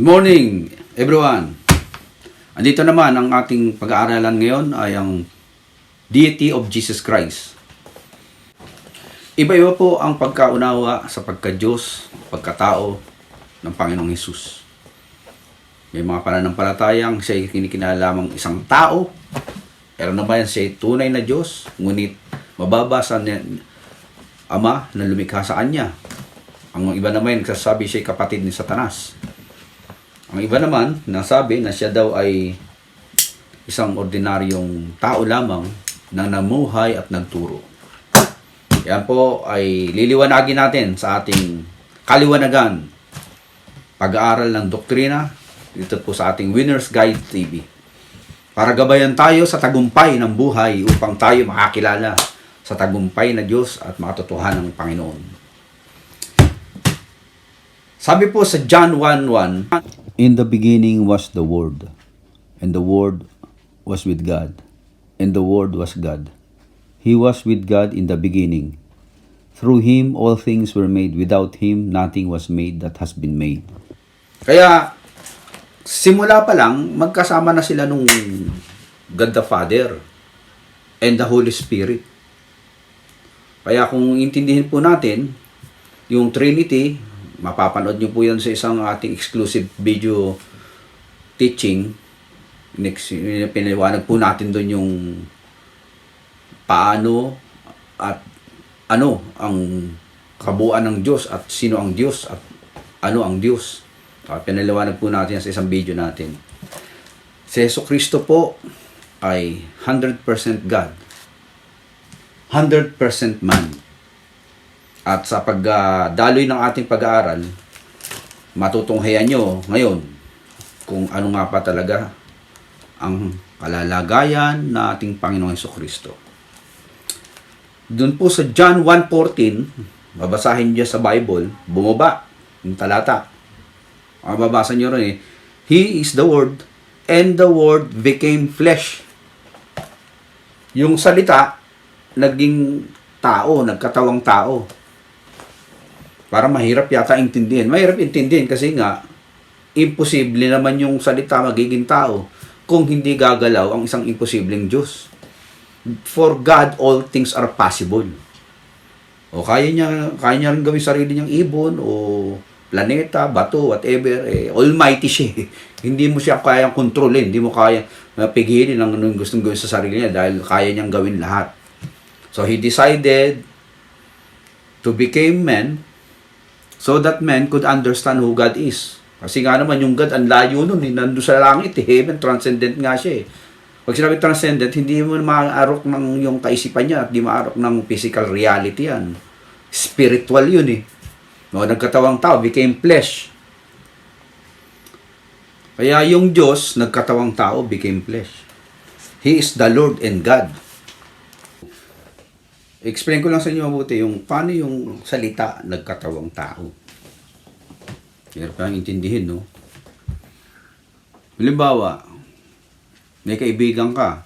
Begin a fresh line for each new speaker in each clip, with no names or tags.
Good morning, everyone. Andito naman ang ating pag-aaralan ngayon ay ang Deity of Jesus Christ. Iba-iba po ang pagkaunawa sa pagka-Diyos, pagkatao ng Panginoong Hesus. May mga pananampalatayang siya ay kinikilalamang isang tao, pero naman siya ay tunay na Diyos, ngunit mababasa niya Ama na lumikha sa Kanya. Ang iba naman nagsasabi siya ay kapatid ni Satanas. Ang iba naman, nasabi na siya daw ay isang ordinaryong tao lamang na namuhay at nagturo. Yan po ay liliwanagin natin sa ating kaliwanagan, pag-aaral ng doktrina, dito po sa ating Winner's Guide TV. Para gabayan tayo sa tagumpay ng buhay upang tayo makakilala sa tagumpay na Diyos at makatotohanan ng Panginoon. Sabi po sa John 1:1,
In the beginning was the Word, and the Word was with God, and the Word was God. He was with God in the beginning. Through Him all things were made. Without Him nothing was made that has been made.
Kaya, simula pa lang, magkasama na sila nung God the Father and the Holy Spirit. Kaya kung intindihin po natin, yung Trinity, mapapanood nyo po yan sa isang ating exclusive video teaching. Pinaliwanag po natin doon yung paano at ano ang kabuuan ng Diyos at sino ang Diyos at ano ang Diyos. Pinaliwanag po natin sa isang video natin. Si Jesucristo po ay 100% God, 100% man. At sa pagdaloy ng ating pag-aaral, matutunghayan nyo ngayon kung ano nga pa talaga ang kalalagayan na ating Panginoong Jesucristo. Doon po sa John 1:14, babasahin niyo sa Bible, bumaba yung talata. Ang babasa niyo rin He is the Word, and the Word became flesh. Yung salita, naging tao, nagkatawang tao. Para mahirap yata intindihin. Mahirap intindihin kasi nga, imposible naman yung salita magiging tao kung hindi gagalaw ang isang imposibleng Diyos. For God, all things are possible. O kaya niya rin gawin sarili niyang ibon o planeta, bato, whatever. Almighty siya. Hindi mo siya kayang kontrolin. Hindi mo kaya pigilin ang anong gustong gawin sa sarili niya dahil kaya niyang gawin lahat. So He decided to become man so that man could understand who God is. Kasi nga naman yung God, ang layo nun, nandun sa langit, heaven, transcendent nga siya. Pag sinabi transcendent, hindi mo maarok ng yung kaisipan niya at di maarok ng physical reality yan. Spiritual yun No, nagkatawang tao, became flesh. Kaya yung Diyos, nagkatawang tao, became flesh. He is the Lord and God. Explain ko lang sa inyo mabuti yung paano yung salita nagkatawang tao. Hirap lang intindihin, no? Halimbawa, may kaibigan ka,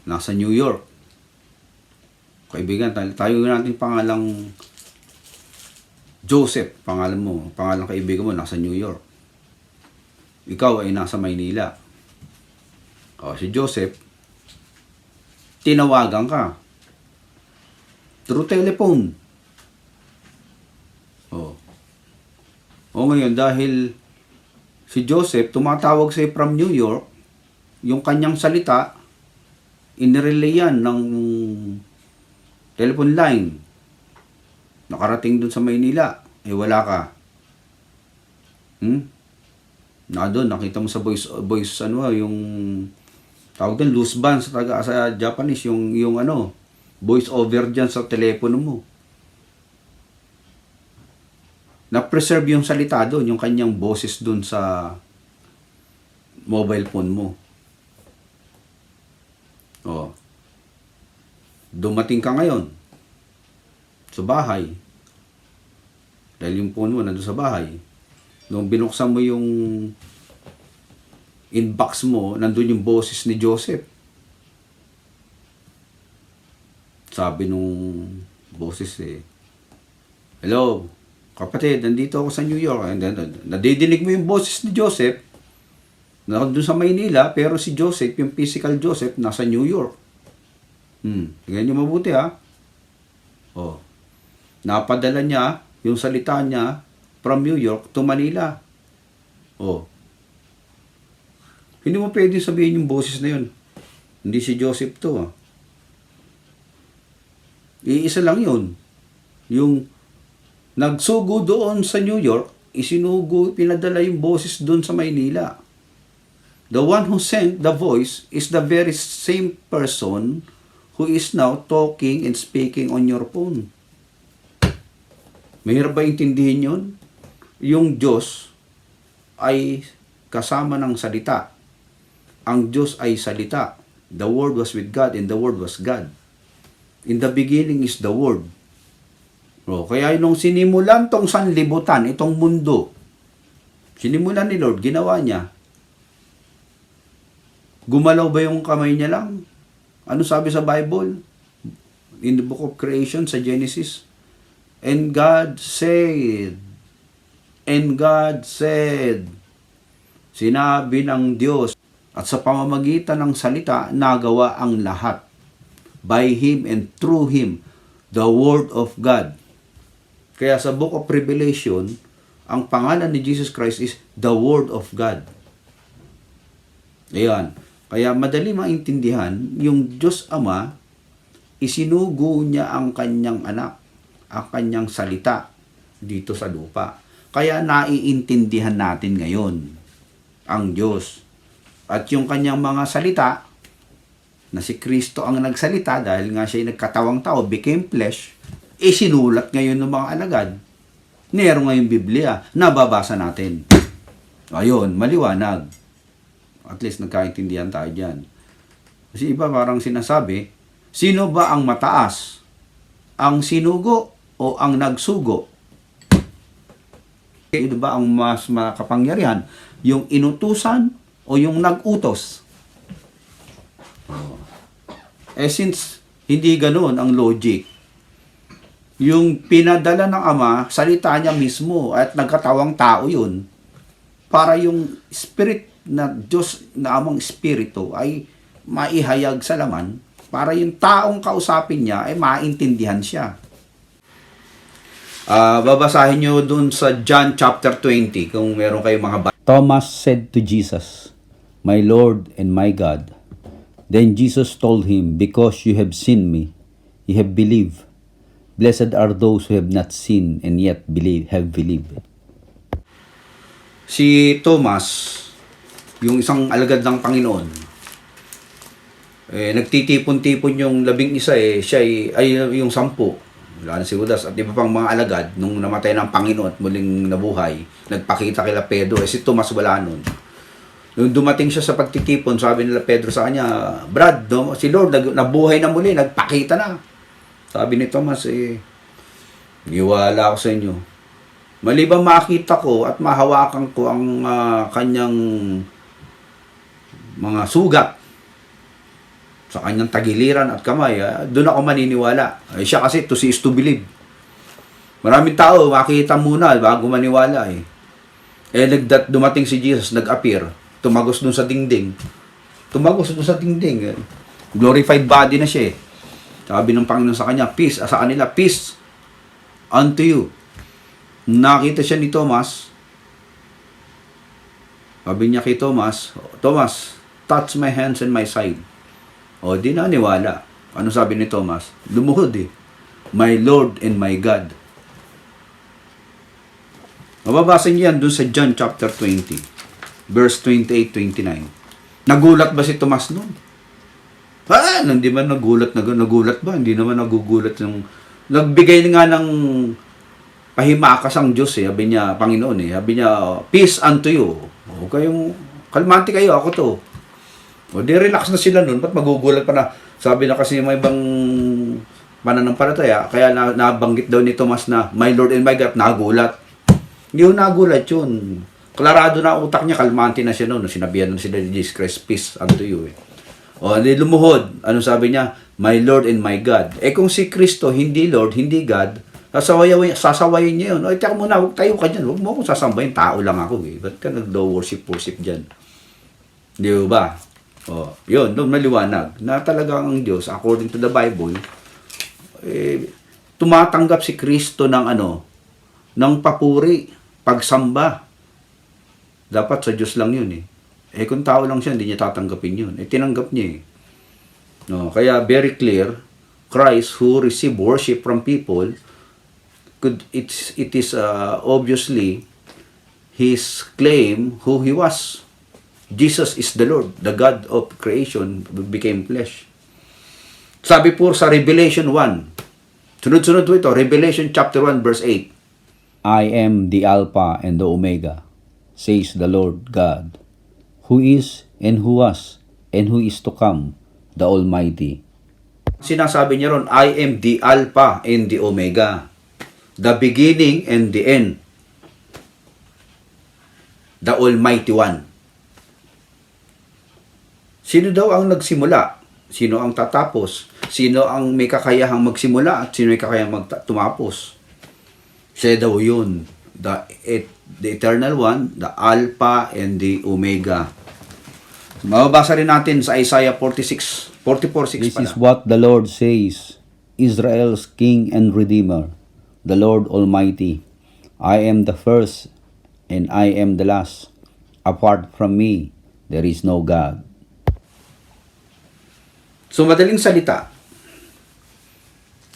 nasa New York. Kaibigan, tayo natin pangalang Joseph, pangalang kaibigan mo, nasa New York. Ikaw ay nasa Maynila. O, si Joseph, tinawagan ka through telephone. O ngayon, dahil si Joseph tumatawag sa'yo from New York, yung kanyang salita, inirelay yan ng telephone line. Nakarating dun sa Maynila, wala ka. Doon, nakita mo sa voice yung tawag doon, loose band sa Japanese, yung voice over dyan sa telepono mo. Na-preserve yung salita doon, yung kanyang boses doon sa mobile phone mo. Dumating ka ngayon sa bahay. Dahil yung phone mo nandun sa bahay. Nung binuksan mo yung inbox mo, nandun yung boses ni Joseph. Sabi nung boses Hello, kapatid, nandito ako sa New York. And then, nadidinig mo yung boses ni Joseph, na doon sa Maynila, pero si Joseph, yung physical Joseph, nasa New York. Tingnan nyo mabuti ha. Oh. Napadala niya yung salita niya from New York to Manila. Oh. Hindi mo pwede sabihin yung boses na yun. Hindi si Joseph to. Iisa lang yun. Yung nagsugo doon sa New York, isinugo, pinadala yung boses doon sa Maynila. The one who sent the voice is the very same person who is now talking and speaking on your phone. Mahirap ba intindihin yun? Yung Diyos ay kasama ng salita. Ang Diyos ay salita. The Word was with God and the Word was God. In the beginning is the Word. Kaya nung sinimulan tong sanlibutan, itong mundo, sinimulan ni Lord, ginawa niya. Gumalaw ba yung kamay niya lang? Ano sabi sa Bible? In the book of creation, sa Genesis, and God said, sinabi ng Diyos, at sa pamamagitan ng salita, nagawa ang lahat. By Him and through Him, the Word of God. Kaya sa book of Revelation, ang pangalan ni Jesus Christ is the Word of God. Ayan. Kaya madali maintindihan, yung Diyos Ama, isinugo niya ang kanyang anak, ang kanyang salita dito sa lupa. Kaya naiintindihan natin ngayon ang Diyos. At yung kanyang mga salita, na si Kristo ang nagsalita dahil nga siya nagkatawang tao, became flesh, sinulat ngayon ng mga alagad. Meron ngayong Biblia, nababasa natin. Ayun, maliwanag. At least nagkaintindihan tayo dyan. Kasi iba parang sinasabi, sino ba ang mataas? Ang sinugo o ang nagsugo? Sino ba ang mas makapangyarihan? Yung inutusan o yung nag-utos? Since hindi ganoon ang logic, yung pinadala ng Ama, salita niya mismo at nagkatawang tao yun, para yung spirit na Diyos na Amang Espiritu ay maihayag sa laman, para yung taong kausapin niya ay maintindihan siya. Babasahin nyo dun sa John chapter 20 kung meron kayong mga
Thomas said to Jesus, "My Lord and my God." Then Jesus told him, "Because you have seen me, you have believed. Blessed are those who have not seen and yet have believed."
Si Thomas, yung isang alagad ng Panginoon, nagtitipon-tipon yung 11, siya ay yung 10. Wala na si Judas at iba pang mga alagad nung namatay ng Panginoon at muling nabuhay, nagpakita kila Pedro. Si Thomas wala nun. Nung dumating siya sa pagtitipon, sabi nila Pedro sa kanya, "Brad, si Lord nabuhay na muli, nagpakita na." Sabi ni Thomas, "Niwala ako sa inyo. Maliban makita ko at mahawakan ko ang kanyang mga sugat sa kanyang tagiliran at kamay, doon ako maniniwala." Siya kasi to see is to believe. Maraming tao makita muna bago maniwala dumating si Jesus, nag-appear, tumagos doon sa dingding. Glorified body na siya. Sabi ng Panginoon sa kanya, "Peace," sa kanila, "Peace unto you." Nakita siya ni Thomas. Sabi niya kay Thomas, "Thomas, touch my hands and my side." Di naniwala. Ano sabi ni Thomas? Lumuhod "My Lord and my God." Mababasa niyo yan dun sa John chapter 20, verse 28-29. Nagulat ba si Thomas nun? Hindi man nagulat ba? Hindi naman nagugulat yung nagbigay nga ng pahimakas ang Diyos sabi niya, Panginoon sabi niya, "Peace unto you." Kayong kalmante kayo, ako to. Di relax na sila nun, ba't magugulat pa na? Sabi na kasi may ibang pananampalataya, kaya nabanggit daw ni Thomas na, "My Lord and my God," nagulat. Hindi yung nagulat yun. Klarado na utak niya, kalmante na siya noon. Sinabihan na sila ni Jesus Christ, "Peace unto you." Di lumuhod. Ano sabi niya? "My Lord and my God." Kung si Kristo hindi Lord, hindi God, Sasawayin niya yun. Oy, teka muna, huwag tayo ka dyan. Huwag mo akong sasambahin. Tao lang ako eh. Ba't ka nag-low worship dyan? Di ba? O, yun, doon maliwanag na talagang ang Diyos, according to the Bible, tumatanggap si Kristo ng ng papuri, pagsamba. Dapat sa Diyos lang yun eh. Kung tao lang siya, hindi niya tatanggapin yun. Tinanggap niya eh. No, kaya very clear, Christ who received worship from people, it is obviously his claim who he was. Jesus is the Lord, the God of creation became flesh. Sabi po sa Revelation 1, sunod-sunod po ito, Revelation chapter 1 verse 8.
I am the Alpha and the Omega, says the Lord God, who is and who was and who is to come, the Almighty.
Sinasabi niya ron, I am the Alpha and the Omega, the beginning and the end, the Almighty One. Sino daw ang nagsimula? Sino ang tatapos? Sino ang may kakayahang magsimula at sino may kakayahang tumapos? Siya daw yun, the Eternal One, the Alpha and the Omega. Mababasa rin natin sa Isaiah 44:6
This
pala.
is what the Lord says, Israel's King and Redeemer, the Lord Almighty. I am the first and I am the last. Apart from me, there is no God.
So madaling salita,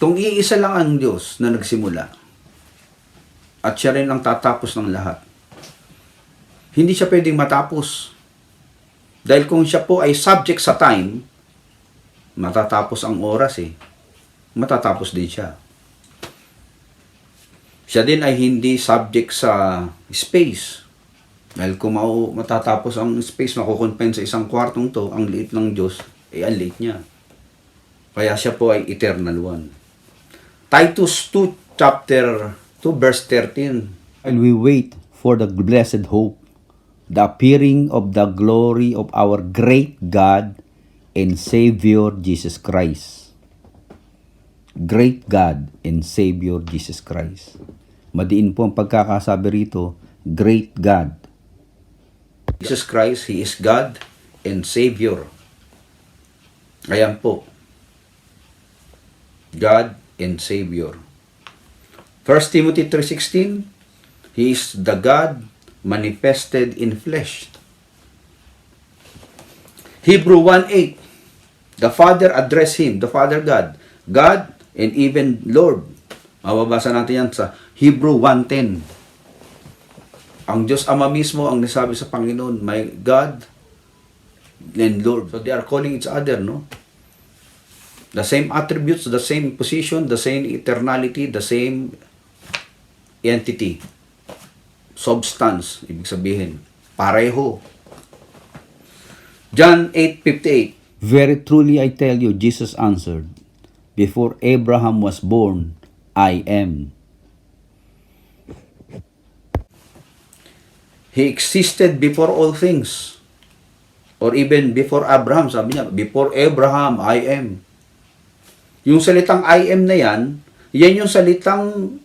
kung iisa lang ang Diyos na nagsimula at siya rin ang tatapos ng lahat, hindi siya pwedeng matapos. Dahil kung siya po ay subject sa time, matatapos ang oras matatapos din siya. Siya din ay hindi subject sa space. Dahil kung matatapos ang space, makukonfine sa isang kwartong to, ang liit ng Diyos, ang liit niya. Kaya siya po ay Eternal One. Titus 2 chapter 2 verse 13.
While we wait for the blessed hope, the appearing of the glory of our great God and Savior Jesus Christ. Great God and Savior Jesus Christ. Madiin po ang pagkakasabi rito, great God.
Jesus Christ, He is God and Savior. Ayan po. God and Savior. 1 Timothy 3:16, He is the God manifested in flesh. Hebrew 1:8, the Father addressed Him, the Father God, God and even Lord. Mababasa natin yan sa Hebrew 1:10. Ang Diyos Ama mismo ang nasabi sa Panginoon, my God and Lord. So they are calling each other, no? The same attributes, the same position, the same eternality, the same entity. Substance, ibig sabihin, pareho. John 8:58.
Very truly I tell you, Jesus answered, before Abraham was born, I am.
He existed before all things. Or even before Abraham, sabi niya, before Abraham, I am. Yung salitang I am na yan yung salitang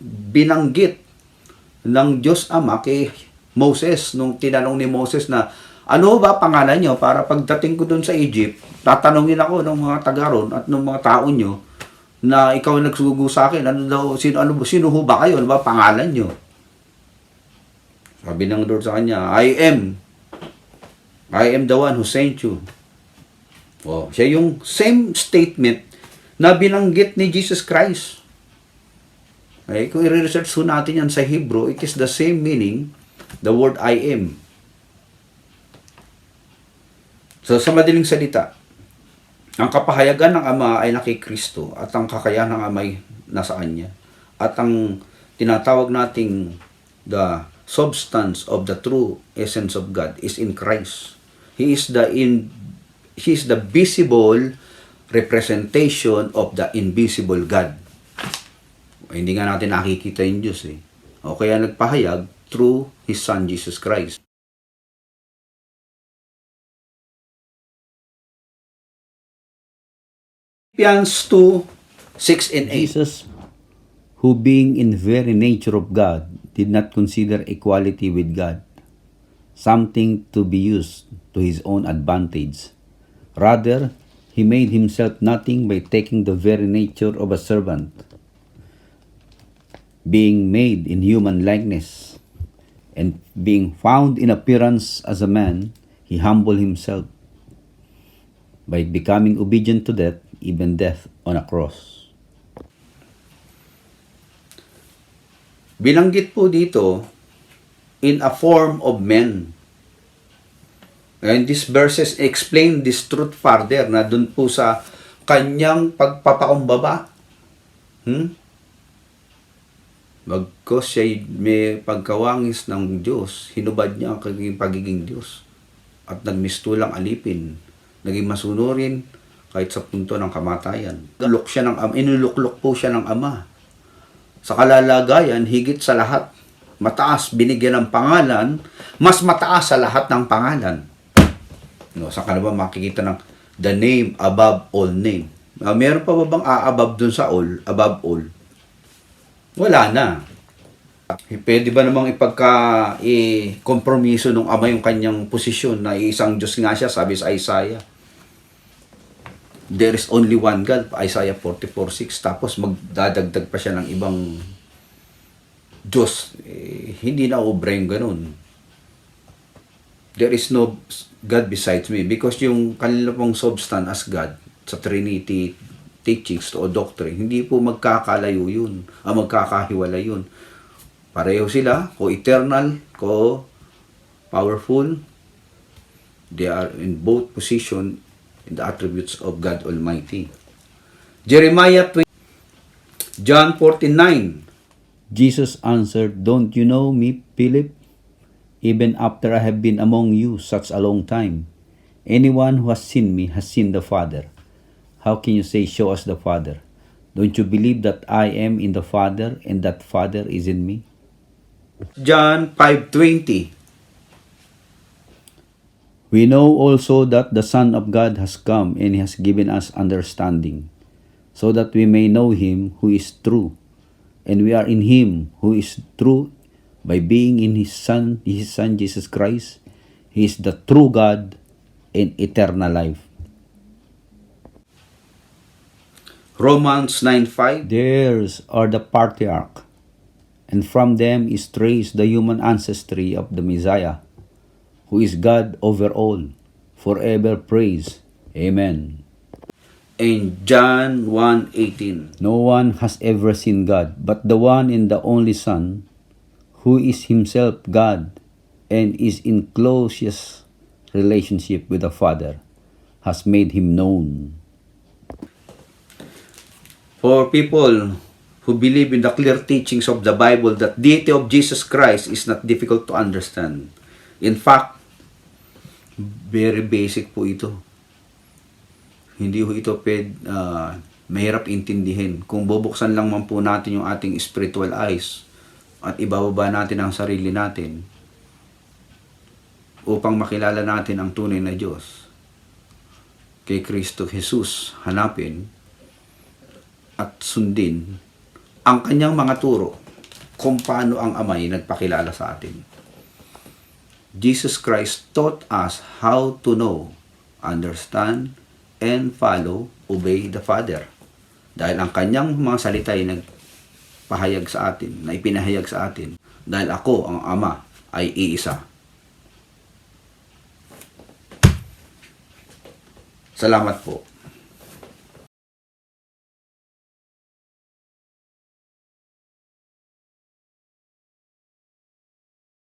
binanggit ng Diyos Ama kay Moses, nung tinanong ni Moses na, ano ba pangalan nyo para pagdating ko dun sa Egypt, tatanungin ako ng mga taga-ron at ng mga tao nyo na ikaw ang nagsugo sa akin, sino ho ba kayo, ano ba pangalan nyo? Sabi ng Lord sa kanya, I am the one who sent you. Siya yung same statement na binanggit ni Jesus Christ. Kung i-research natin yan sa Hebrew, it is the same meaning, the word I am. So, sa madaling salita, ang kapahayagan ng Ama ay naki Kristo at ang kakayahan ng Ama ay nasa Kanya. At ang tinatawag nating the substance of the true essence of God is in Christ. He is the visible representation of the invisible God. Hindi nga natin nakikita yung Diyos O kaya nagpahayag through His Son Jesus Christ. Philippians 2:6 and 8.
Jesus, who being in very nature of God, did not consider equality with God something to be used to his own advantage. Rather, he made himself nothing by taking the very nature of a servant, being made in human likeness, and being found in appearance as a man, he humbled himself by becoming obedient to death, even death on a cross.
Binanggit po dito, in a form of men. And these verses explain this truth further na dun po sa kanyang pagpapakumbaba. Bagkos siya may pagkawangis ng Diyos, hinubad niya ang pagiging Diyos. At nagmistulang alipin, naging masunurin kahit sa punto ng kamatayan. Inuluklok po siya ng Ama. Sa kalalagayan, higit sa lahat, mataas, binigyan ng pangalan, mas mataas sa lahat ng pangalan. No, saan ka na ba makikita ng the name above all name? Meron pa ba bang above dun sa all, above all? Wala na. Pwede ba namang kompromiso ng Ama yung kanyang posisyon na isang Diyos nga siya, sabi sa Isaiah. There is only one God, Isaiah 44:6. Tapos magdadagdag pa siya ng ibang Diyos. Hindi na obra yung ganun. There is no God besides me. Because yung kanila pong substance as God sa Trinity teachings o doctrine, hindi po magkakalayo yun. Magkakahiwala yun. Pareho sila, co-eternal, co-powerful. They are in both position in the attributes of God Almighty. Jeremiah 20, John 14:9.
Jesus answered, "Don't you know me, Philip? Even after I have been among you such a long time, anyone who has seen me has seen the Father. How can you say, 'Show us the Father'? Don't you believe that I am in the Father and that Father is in me?"
John 5:20.
We know also that the Son of God has come and has given us understanding, so that we may know him who is true, and we are in him who is true by being in his Son Jesus Christ. He is the true God and eternal life.
Romans 9:5.
Theirs are the patriarch, and from them is traced the human ancestry of the Messiah, who is God over all, forever praise. Amen.
And John 1:18.
No one has ever seen God, but the one and the only Son, who is himself God and is in closest relationship with the Father, has made him known.
For people who believe in the clear teachings of the Bible, that deity of Jesus Christ is not difficult to understand. In fact, very basic po ito. Hindi po ito mahirap intindihin. Kung bubuksan lang man po natin yung ating spiritual eyes at ibababa natin ang sarili natin upang makilala natin ang tunay na Diyos, kay Kristo Jesus hanapin at sundin ang kanyang mga turo kung paano ang Ama ay nagpakilala sa atin. Jesus Christ taught us how to know, understand, and follow, obey the Father. Dahil ang kanyang mga salita ay nagpahayag sa atin, na ipinahayag sa atin, dahil ako, ang Ama, ay iisa. Salamat po.